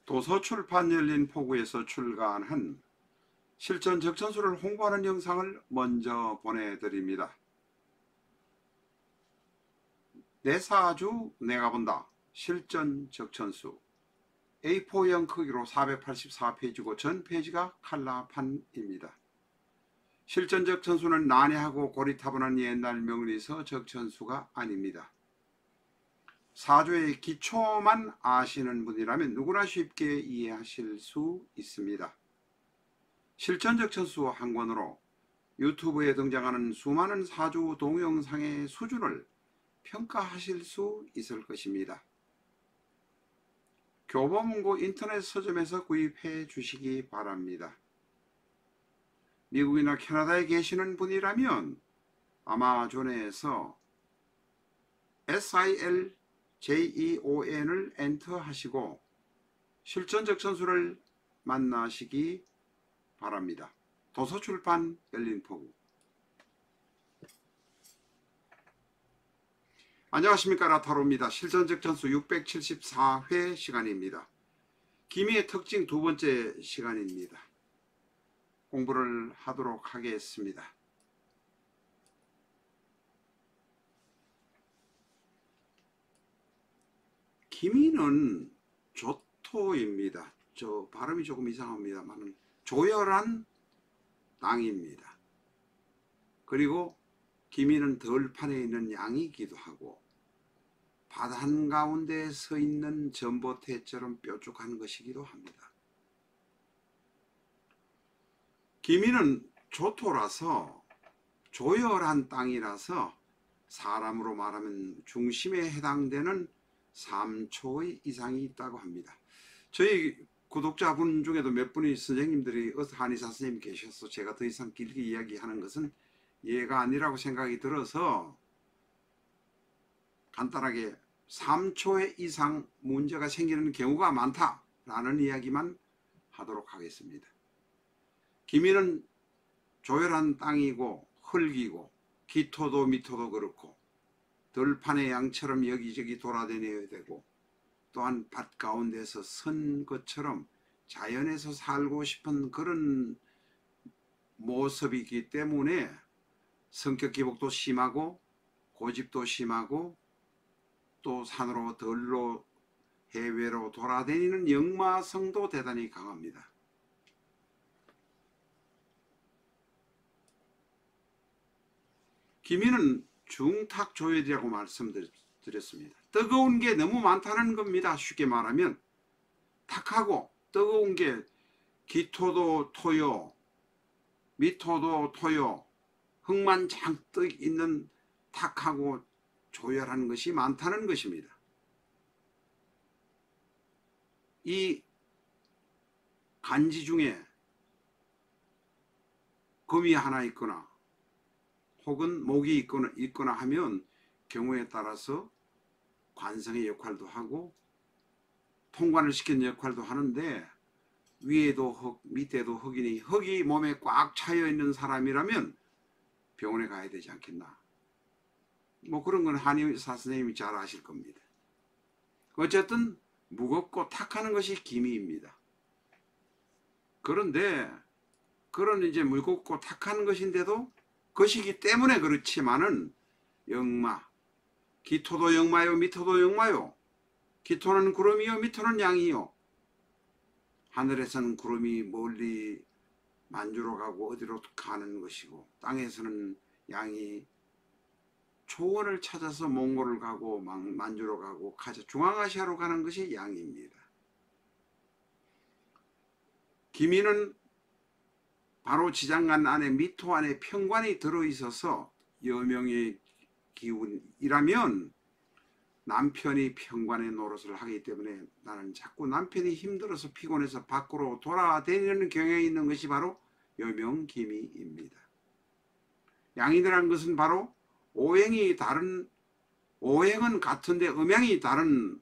도서출판 열린 포구에서 출간한 실전 적천수를 홍보하는 영상을 먼저 보내드립니다. 내 사주 내가 본다. 실전 적천수 A4형 크기로 484페이지고 전 페이지가 칼라판입니다. 실전 적천수는 난해하고 고리타분한 옛날 명리서 적천수가 아닙니다. 사주의 기초만 아시는 분이라면 누구나 쉽게 이해하실 수 있습니다. 실전 적천수 한 권으로 유튜브에 등장하는 수많은 사주 동영상의 수준을 평가하실 수 있을 것입니다. 교보문고 인터넷 서점에서 구입해 주시기 바랍니다. 미국이나 캐나다에 계시는 분이라면 아마존에서 SILJEON을 엔터하시고 실전 적천수를 만나시기 바랍니다. 도서출판 열린포구. 안녕하십니까, 라타로입니다. 실전 적천수 674회 시간입니다. 기미의 특징 두 번째 시간입니다. 공부를 하도록 하겠습니다. 기미는 조토입니다. 저 발음이 조금 이상합니다만 조열한 땅입니다. 그리고 기미는 들판에 있는 양이기도 하고 바다 한가운데 서 있는 전봇대처럼 뾰족한 것이기도 합니다. 기미는 조토라서 조열한 땅이라서 사람으로 말하면 중심에 해당되는 3초의 이상이 있다고 합니다. 저희 구독자분 중에도 몇 분이 선생님들이 한의사 선생님 계셔서 제가 더 이상 길게 이야기하는 것은 예가 아니라고 생각이 들어서 간단하게 3초 이상 문제가 생기는 경우가 많다라는 이야기만 하도록 하겠습니다. 기미는 조열한 땅이고 흙이고 기토도 미토도 그렇고 들판의 양처럼 여기저기 돌아다녀야 되고 또한 밭 가운데서 선 것처럼 자연에서 살고 싶은 그런 모습이기 때문에 성격 기복도 심하고 고집도 심하고 또 산으로 들로 해외로 돌아다니는 역마성도 대단히 강합니다. 기미는 중탁조열이라고 말씀드렸습니다. 뜨거운 게 너무 많다는 겁니다. 쉽게 말하면 탁하고 뜨거운 게 기토도 토요, 미토도 토요, 흙만 잔뜩 있는 탁하고 조열한 것이 많다는 것입니다. 이 간지 중에 금이 하나 있거나 혹은 목이 있거나 하면 경우에 따라서 관성의 역할도 하고 통관을 시키는 역할도 하는데 위에도 흙, 밑에도 흙이니 흙이 몸에 꽉 차여 있는 사람이라면 병원에 가야 되지 않겠나. 뭐 그런 건 한의사 선생님이 잘 아실 겁니다. 어쨌든 무겁고 탁하는 것이 기미입니다. 그런데 그런 이제 무겁고 탁한 것인데도 것이기 때문에 그렇지만은 역마, 기토도 역마요, 미토도 역마요. 기토는 구름이요, 미토는 양이요. 하늘에서는 구름이 멀리 만주로 가고 어디로 가는 것이고 땅에서는 양이 초원을 찾아서 몽골을 가고 만주로 가고 중앙아시아로 가는 것이 양입니다. 기미는 바로 지장간 안에 미토 안에 편관이 들어있어서 여명의 기운이라면 남편이 편관의 노릇을 하기 때문에 나는 자꾸 남편이 힘들어서 피곤해서 밖으로 돌아다니는 경향이 있는 것이 바로 여명기미입니다. 양이라는 것은 바로 오행은 같은데 음양이 다른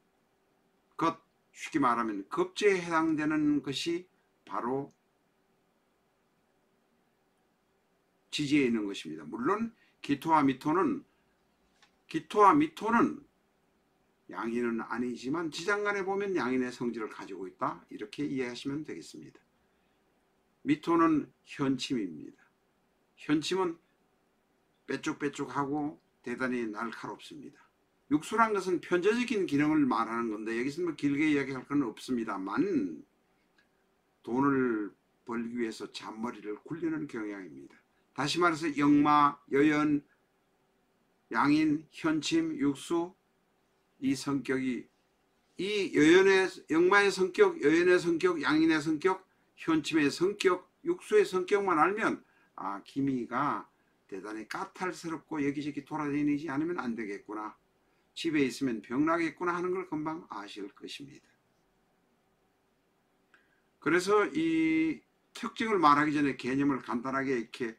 것, 쉽게 말하면 급제에 해당되는 것이 바로 지지에 있는 것입니다. 물론 기토와 미토는 양인은 아니지만 지장간에 보면 양인의 성질을 가지고 있다. 이렇게 이해하시면 되겠습니다. 미토는 현침입니다. 현침은 빼쭉빼쭉하고 대단히 날카롭습니다. 육수란 것은 편재적인 기능을 말하는 건데 여기서 뭐 길게 이야기할 건 없습니다만 돈을 벌기 위해서 잔머리를 굴리는 경향입니다. 다시 말해서 영마, 여연, 양인, 현침, 육수 이 성격이 이 영마의 성격, 여연의 성격, 양인의 성격, 현침의 성격, 육수의 성격만 알면 기미가 대단히 까탈스럽고 여기저기 돌아다니지 않으면 안 되겠구나. 집에 있으면 병나겠구나 하는 걸 금방 아실 것입니다. 그래서 이 특징을 말하기 전에 개념을 간단하게 이렇게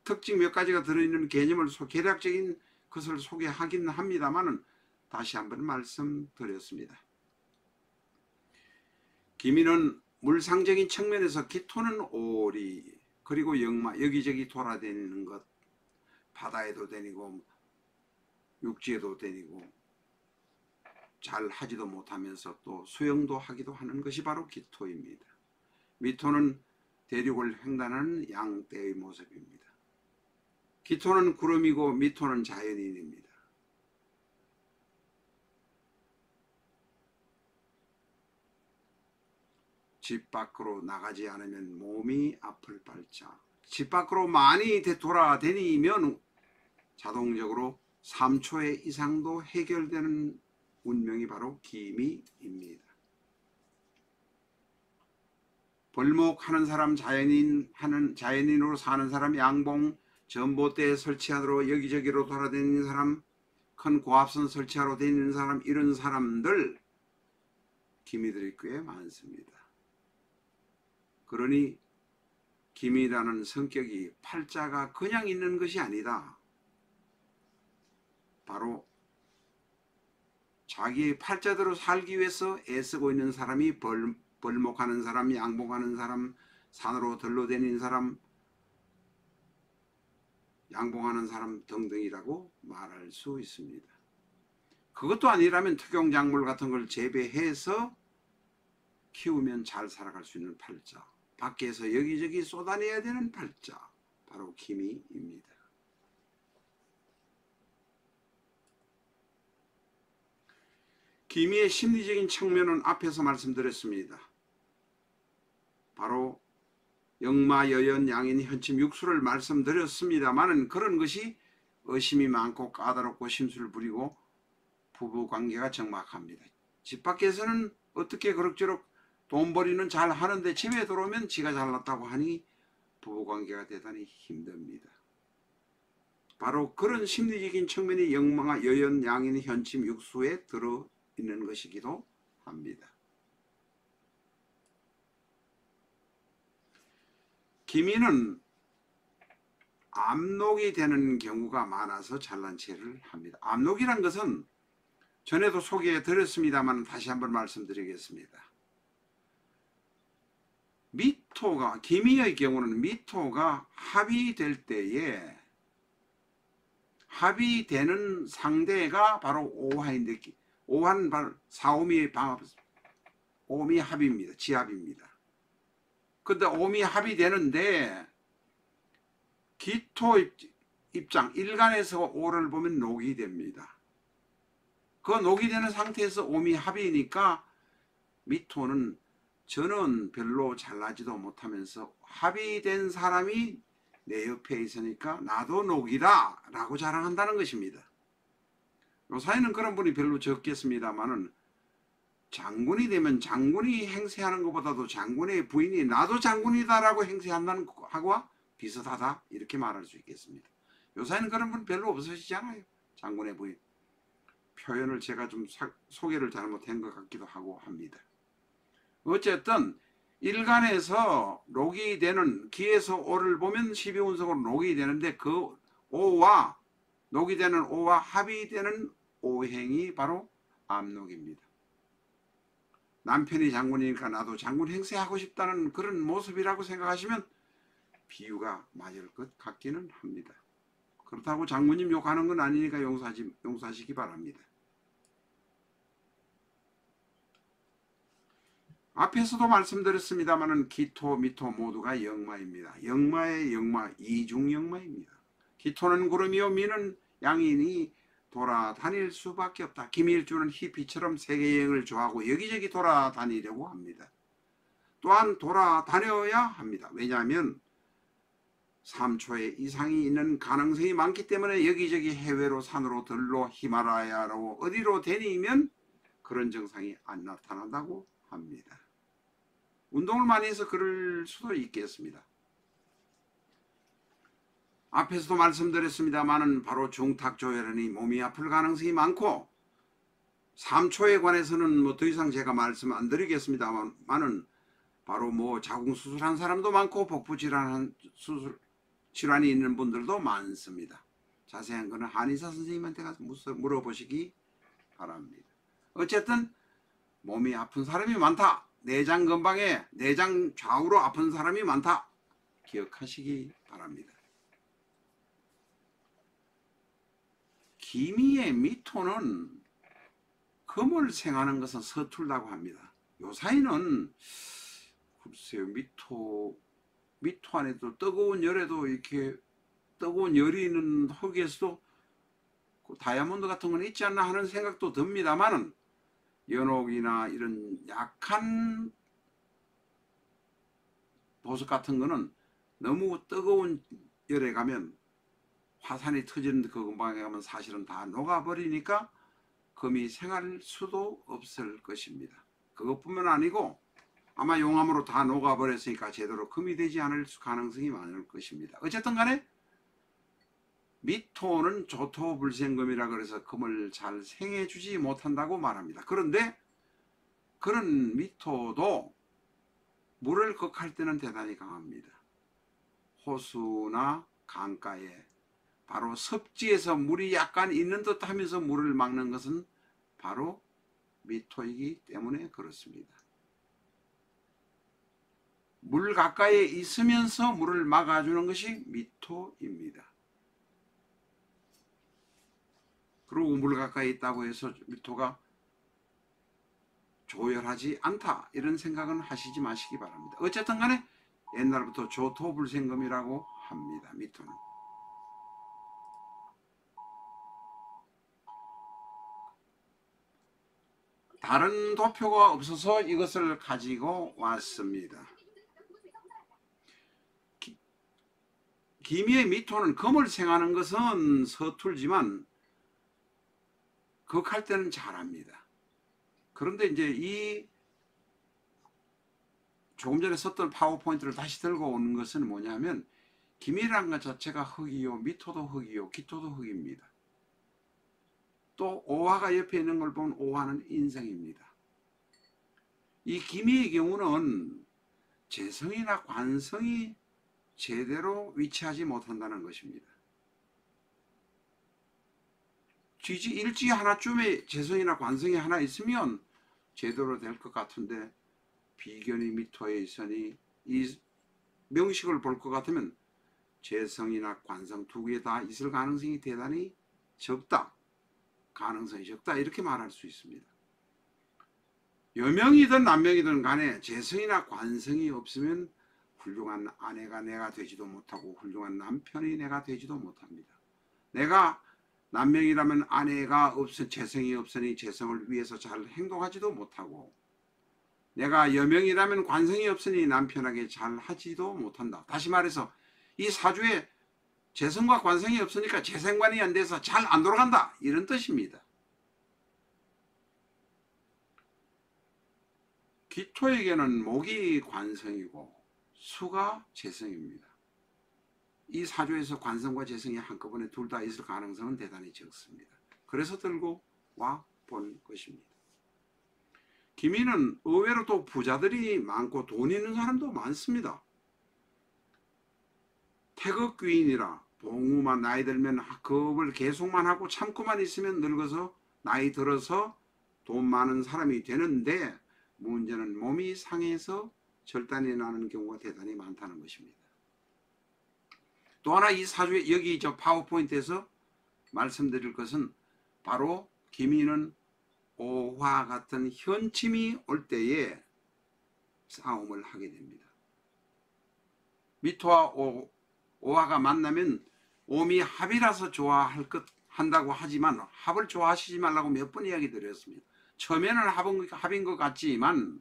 특징 몇 가지가 들어있는 개념을 계략적인 것을 소개하긴 합니다만은 다시 한번 말씀드렸습니다. 기미는 물상적인 측면에서 기토는 오리 그리고 영마 여기저기 돌아다니는 것 바다에도 다니고 육지에도 다니고 잘 하지도 못하면서 또 수영도 하기도 하는 것이 바로 기토입니다. 미토는 대륙을 횡단하는 양떼의 모습입니다. 기토는 구름이고 미토는 자연인입니다. 집 밖으로 나가지 않으면 몸이 아플 발자. 집 밖으로 많이 돌아다니면 자동적으로 3초의 이상도 해결되는 운명이 바로 기미입니다. 벌목하는 사람 자연인으로 사는 사람 양봉, 전봇대에 설치하도록 여기저기로 돌아다니는 사람, 큰 고압선 설치하러 다니는 사람 이런 사람들 기미들이 꽤 많습니다. 그러니 기미라는 성격이 팔자가 그냥 있는 것이 아니다. 바로 자기의 팔자대로 살기 위해서 애쓰고 있는 사람이 벌목하는 사람, 양봉하는 사람, 산으로 들러다니는 사람, 양봉하는 사람 등등이라고 말할 수 있습니다. 그것도 아니라면 특용작물 같은 걸 재배해서 키우면 잘 살아갈 수 있는 팔자, 밖에서 여기저기 쏟아내야 되는 팔자, 바로 기미입니다. 기미의 심리적인 측면은 앞에서 말씀드렸습니다. 바로 영마, 여연, 양인, 현침, 육수를 말씀드렸습니다만은 그런 것이 의심이 많고 까다롭고 심술을 부리고 부부관계가 적막합니다. 집 밖에서는 어떻게 그럭저럭 돈벌이는 잘 하는데 집에 들어오면 지가 잘났다고 하니 부부관계가 대단히 힘듭니다. 바로 그런 심리적인 측면이 영마, 여연, 양인, 현침, 육수에 들어있는 것이기도 합니다. 기미는 압록이 되는 경우가 많아서 잘난 체를 합니다. 압록이란 것은 전에도 소개해 드렸습니다만 다시 한번 말씀드리겠습니다. 미토가 기미의 경우는 미토가 합의될 때에 합의되는 상대가 바로 오화인데 오화는 바로 사오미의 방합 오미 합입니다. 지합입니다. 근데 오미 합의되는데 기토 입장 일간에서 오를 보면 녹이 됩니다. 그 녹이 되는 상태에서 오미 합이니까 미토는 저는 별로 잘나지도 못하면서 합의된 사람이 내 옆에 있으니까 나도 녹이다 라고 자랑한다는 것입니다. 요사이는 그런 분이 별로 적겠습니다만은 장군이 되면 장군이 행세하는 것보다도 장군의 부인이 나도 장군이다 라고 행세한다는 거와 비슷하다 이렇게 말할 수 있겠습니다. 요사이는 그런 분 별로 없으시잖아요. 장군의 부인. 표현을 제가 좀 소개를 잘못한 것 같기도 하고 합니다. 어쨌든 일간에서 녹이 되는 기에서 오를 보면 12운석으로 녹이 되는데 그 오와 녹이 되는 오와 합의되는 오행이 바로 압록입니다. 남편이 장군이니까 나도 장군 행세하고 싶다는 그런 모습이라고 생각하시면 비유가 맞을 것 같기는 합니다. 그렇다고 장군님 욕하는 건 아니니까 용서하시기 바랍니다. 앞에서도 말씀드렸습니다마는 기토, 미토 모두가 역마입니다. 역마의 역마, 이중역마입니다. 기토는 구름이요 미는 양인이 돌아다닐 수밖에 없다. 김일주는 히피처럼 세계여행을 좋아하고 여기저기 돌아다니려고 합니다. 또한 돌아다녀야 합니다. 왜냐하면 3초의 이상이 있는 가능성이 많기 때문에 여기저기 해외로 산으로 들로 히말라야로 어디로 다니면 그런 증상이 안 나타난다고 합니다. 운동을 많이 해서 그럴 수도 있겠습니다. 앞에서도 말씀드렸습니다만은 바로 중탁조혈흔이 몸이 아플 가능성이 많고 3초에 관해서는 뭐 더 이상 제가 말씀 안 드리겠습니다만은 바로 뭐 자궁수술한 사람도 많고 복부질환 질환이 있는 분들도 많습니다. 자세한 거는 한의사 선생님한테 가서 물어보시기 바랍니다. 어쨌든 몸이 아픈 사람이 많다. 내장 근방에 내장 좌우로 아픈 사람이 많다. 기억하시기 바랍니다. 기미의 미토는 금을 생하는 것은 서툴다고 합니다. 요사이는 글쎄요, 미토 안에도 뜨거운 열에도 이렇게 뜨거운 열이 있는 흙에서도 그 다이아몬드 같은 건 있지 않나 하는 생각도 듭니다만은 연옥이나 이런 약한 보석 같은 거는 너무 뜨거운 열에 가면 화산이 터지는 그 근방에 가면 사실은 다 녹아버리니까 금이 생할 수도 없을 것입니다. 그것뿐만 아니고 아마 용암으로 다 녹아버렸으니까 제대로 금이 되지 않을 가능성이 많을 것입니다. 어쨌든 간에 미토는 조토불생금이라 그래서 금을 잘 생해주지 못한다고 말합니다. 그런데 그런 미토도 물을 극할 때는 대단히 강합니다. 호수나 강가에 바로 섭지에서 물이 약간 있는 듯 하면서 물을 막는 것은 바로 미토이기 때문에 그렇습니다. 물 가까이에 있으면서 물을 막아주는 것이 미토입니다. 그리고 물 가까이 있다고 해서 미토가 조열하지 않다 이런 생각은 하시지 마시기 바랍니다. 어쨌든 간에 옛날부터 조토불생금이라고 합니다. 미토는. 다른 도표가 없어서 이것을 가지고 왔습니다. 기미의 미토는 금을 생하는 것은 서툴지만 극할 때는 잘합니다. 그런데 이제 이 조금 전에 썼던 파워포인트를 다시 들고 오는 것은 뭐냐면 기미라는 것 자체가 흙이요, 미토도 흙이요, 기토도 흙입니다. 또 오화가 옆에 있는 걸 보면 오화는 인성입니다. 이 기미의 경우는 재성이나 관성이 제대로 위치하지 못한다는 것입니다. 일지 하나쯤에 재성이나 관성이 하나 있으면 제대로 될 것 같은데 비견이 미토에 있으니 이 명식을 볼 것 같으면 재성이나 관성 두 개 다 있을 가능성이 대단히 적다. 가능성이 적다 이렇게 말할 수 있습니다. 여명이든 남명이든 간에 재성이나 관성이 없으면 훌륭한 아내가 내가 되지도 못하고 훌륭한 남편이 내가 되지도 못합니다. 내가 남명이라면 아내가 없은 재성이 없으니 재성을 위해서 잘 행동하지도 못하고 내가 여명이라면 관성이 없으니 남편에게 잘 하지도 못한다. 다시 말해서 이 사주에 재성과 관성이 없으니까 재생관이 안 돼서 잘 안 돌아간다 이런 뜻입니다. 기토에게는 목이 관성이고 수가 재성입니다. 이 사주에서 관성과 재성이 한꺼번에 둘 다 있을 가능성은 대단히 적습니다. 그래서 들고 와 본 것입니다. 기미는 의외로 또 부자들이 많고 돈 있는 사람도 많습니다. 태극귀인이라 봉우만 나이 들면 그업을 계속만 하고 참고만 있으면 늙어서 나이 들어서 돈 많은 사람이 되는데 문제는 몸이 상해서 절단이 나는 경우가 대단히 많다는 것입니다. 또 하나 이 사주에 여기 저 파워포인트에서 말씀드릴 것은 바로 기미는 오화 같은 현침이 올 때에 싸움을 하게 됩니다. 미토와 오화가 만나면 오미 합이라서 좋아할 것 한다고 하지만 합을 좋아하시지 말라고 몇 번 이야기 드렸습니다. 처음에는 합인 것 같지만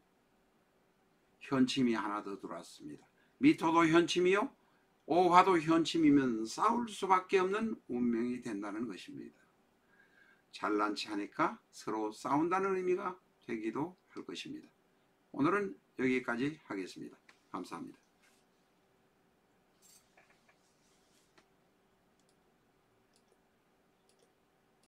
현침이 하나 더 들어왔습니다. 미토도 현침이요 오화도 현침이면 싸울 수밖에 없는 운명이 된다는 것입니다. 잘난치 하니까 서로 싸운다는 의미가 되기도 할 것입니다. 오늘은 여기까지 하겠습니다. 감사합니다.